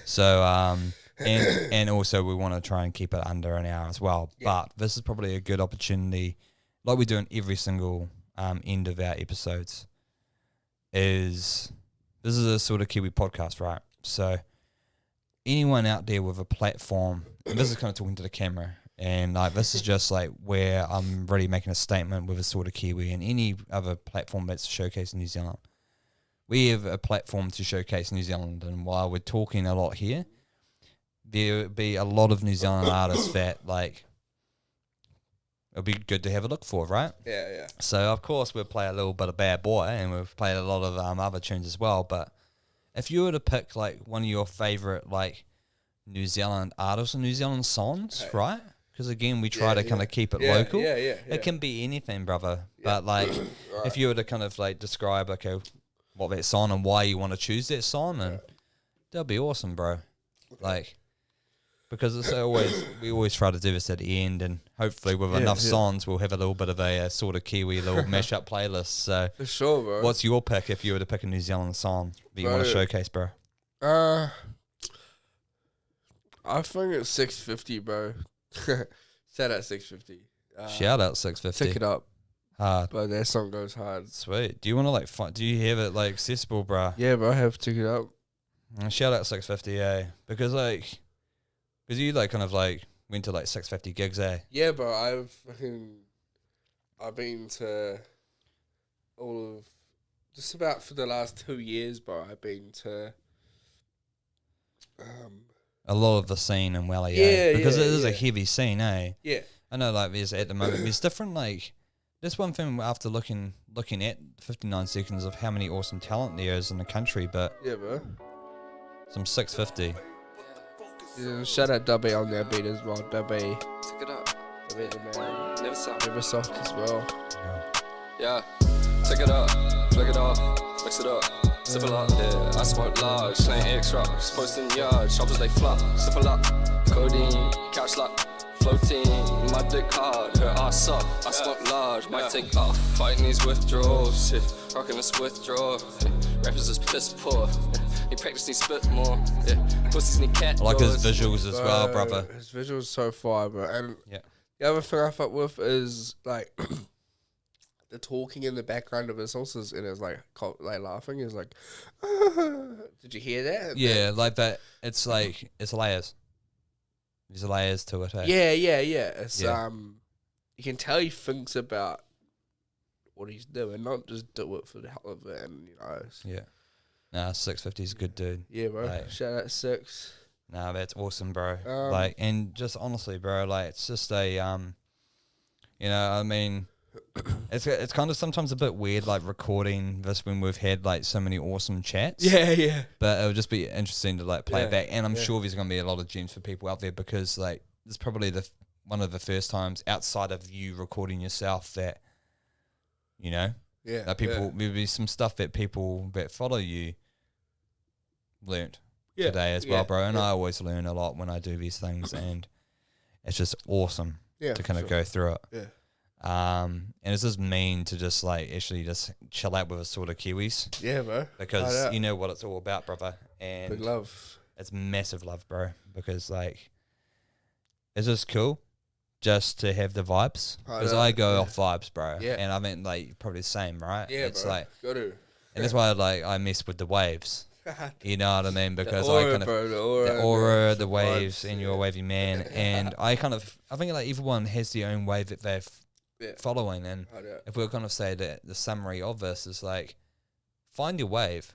So and also we want to try and keep it under an hour as well. But this is probably a good opportunity, like we do in every single end of our episodes. This is a sort of Kiwi podcast, right? So anyone out there with a platform, and this is kind of talking to the camera. And like this is just like where I'm really making a statement with Assorted Kiwi and any other platform that's showcasing New Zealand. we have a platform to showcase New Zealand, and while we're talking a lot here, there will be a lot of New Zealand artists that like it'll be good to have a look for, right? Yeah. So of course we'll play a little bit of Bad Boy, and we've played a lot of other tunes as well. But if you were to pick like one of your favorite like New Zealand artists or New Zealand songs, right? Because again, we try to kind of keep it local. Yeah. It can be anything, brother. But like, if you were to kind of like describe, okay, what that song and why you want to choose that song, and that'll be awesome, bro. Like, because it's always we always try to do this at the end, and hopefully with enough songs, we'll have a little bit of a Assorted Kiwi little mashup playlist. So, For sure, bro. what's your pick if you were to pick a New Zealand song that you want to showcase, bro? I think it's 650, bro. Shout out 650. Shout out 650. Tick it up. Hard. But that song goes hard. Sweet. Do you want to like do you have it like accessible, bro? Yeah, bro, I have Tick It Up. Shout out 650, because you like kind of like went to like 650 gigs, Yeah, bro, I've been to all of, just about for the last 2 years, bro, I've been to, a lot of the scene in Welly, because it is a heavy scene, Yeah. I know, like there's at the moment there's different like. There's one thing after looking at 59 seconds of how many awesome talent there is in the country, but Yeah, bro. some 650. Yeah, shout out Dubby on that beat as well. Dubby. Tick it up. Dubby the man. Never stop. Never soft as well. Yeah. Tick it up. Flick it off. Mix it up. Sip a lot. Yeah. I smoke large. Slang X rocks. Posting yard. Shoppers they flop. Sip a lot. Codeine. Couch lock. Floating, my dick hard, her ass soft. I smoke large, might take off. Fighting these withdrawals, yeah. Rocking this withdrawal. Yeah. Rappers is piss poor. Yeah. He practice need spit more. Yeah. Pussies need cat. I like his Doors. visuals as well, brother. His visuals so fire, bro. And Yeah. the other thing I fuck with is like the talking in the background of his horses, and it's like laughing. Is like, did you hear that? Yeah, like that. It's like it's layers. There's layers to it. Yeah. It's Yeah. you can tell he thinks about what he's doing, not just do it for the hell of it. And Yeah. Nah, 650 is a good dude. Yeah, bro. Like, Shout out 6. nah, that's awesome, bro. Like, and just honestly, bro, like it's just a I mean, it's kind of sometimes a bit weird, like recording this when we've had like so many awesome chats. Yeah. But it would just be interesting to like play it back, and I'm yeah. sure there's gonna be a lot of gems for people out there, because like it's probably one of the first times outside of you recording yourself that Yeah. that people maybe some stuff that people that follow you learned today as well, bro. And I always learn a lot when I do these things, and it's just awesome to kind of go through it. Yeah. And it's just mean to just like actually just chill out with Assorted Kiwis, Yeah, bro. because you know what it's all about, brother. And Big love. it's massive love, bro, because like it's just cool just to have the vibes, because I go off vibes, bro. Yeah. And I mean like probably the same, right? Yeah, It's bro. like, Got to. and that's why like I mess with the waves. You know what I mean? Because the aura, I kind of bro, the aura, the vibes, waves, and you're a wavy man, and I think like everyone has their own wave that they're following, and if we'll kind of say that the summary of this is like, find your wave,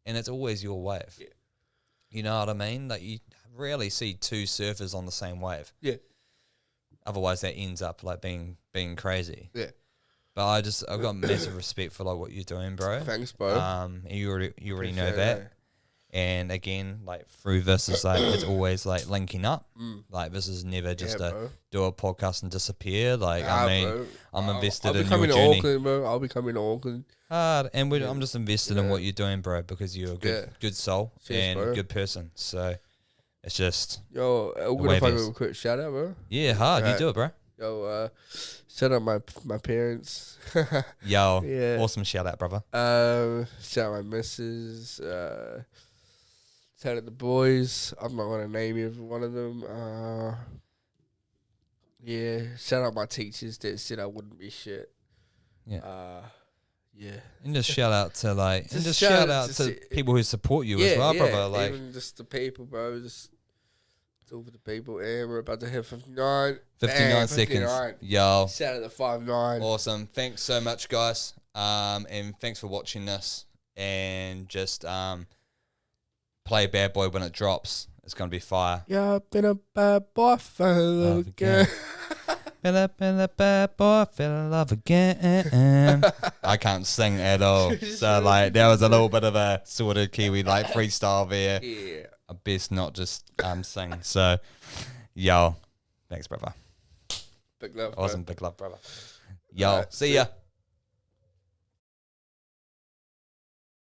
and it's always your wave. Yeah. You know what I mean? Like you rarely see two surfers on the same wave. Yeah. Otherwise, that ends up like being crazy. Yeah. But I've got massive respect for like what you're doing, bro. Thanks, bro. You already Appreciate know that. And again, like through this is like it's always like linking up. Like this is never just do a podcast and disappear. Like I mean, bro. I'm invested I'll be in your coming to journey. Auckland, bro. I'll be coming to Auckland. Hard, and I'm just invested in what you're doing, bro, because you're a good soul. Cheers, and bro. a good person. So it's just Yo, I'm gonna find a quick shout out, bro. yeah, hard. Right. You do it, bro. Yo, shout out my parents. Yo, Yeah. awesome shout out, brother. Shout out my missus. Shout out the boys. I'm not gonna name every one of them. Yeah. Shout out my teachers that said I wouldn't be shit. Yeah. Yeah. And just shout out to like, and Just just shout shout out out to to see- people who support you as well, brother. Like, even just the people, bro. Just talk with the people, and we're about to hit 59. 59 Bam, seconds. 59. Yo, Shout out to 59. awesome. Thanks so much, guys. And thanks for watching this. and just play Bad Boy when it drops. It's gonna be fire. Yeah, I've been a bad boy, fell in love again. Been a bad boy, fell in love again. I can't sing at all. So like that was a little bit of a Assorted Kiwi like freestyle there. Yeah. I best not just sing. So yo, thanks brother. Big love. Awesome, big love brother. Yo, see ya.